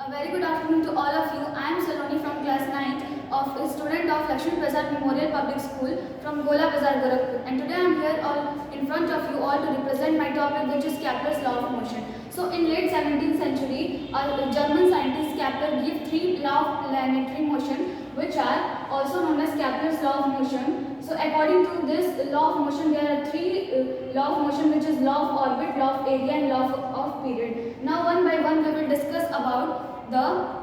A very good afternoon to all of you. I am Saloni from class 9th of a student of Lakshmi Prasad Memorial Public School from Gola Bazar, Gorakhpur. And today I am here all in front of you all to represent my topic, which is Kepler's law of motion. So in late 17th century, a German scientist Kepler gave three law of planetary motion, which are also known as Kepler's law of motion. So according to this law of motion, there are three law of motion, which is law of orbit, law of area, and law of period. Now one by one we will discuss about the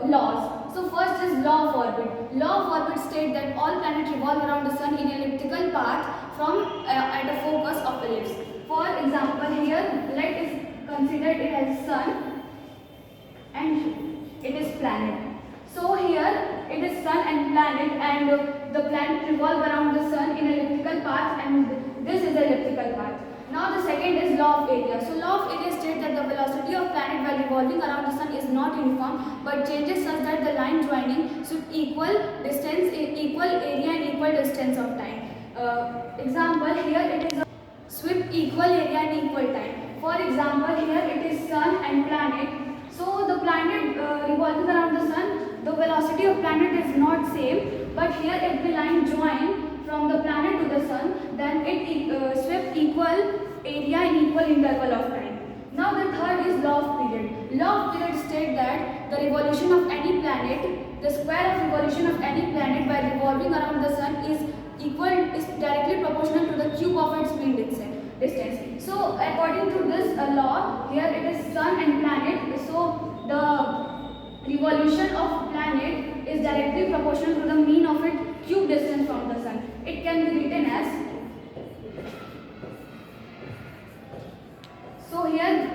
laws. So first is law of orbit. Law of orbit states that all planets revolve around the sun in an elliptical path from at a focus of ellipse. For example, here let us consider it as sun and it is planet. So here it is sun and planet, and the planet revolve around the sun in an elliptical path, and this is the elliptical path. Now the second is law of area. So law of area states that the velocity of planet while revolving around the sun is not uniform but changes such that the line joining should equal distance, equal area and equal distance of time. Example, here it is a sweep equal area and equal time. For example, here it is sun and planet. So the planet revolving around the sun, the velocity of planet is not same, but here if the line join from the planet to the sun, then it swept equal area in equal interval of time. Now the third is law of period. Law of period states that the revolution of any planet, the square of revolution of any planet by revolving around the sun is directly proportional to the cube of its mean distance. So according to this law, here it is sun and planet. So the revolution of planet is directly proportional to the mean of its cube distance from the sun. It can be written as, so here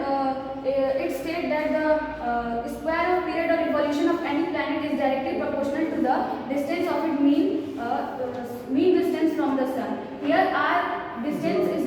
it states that the square of period or revolution of any planet is directly proportional to the distance of its mean distance from the sun. Here our distance is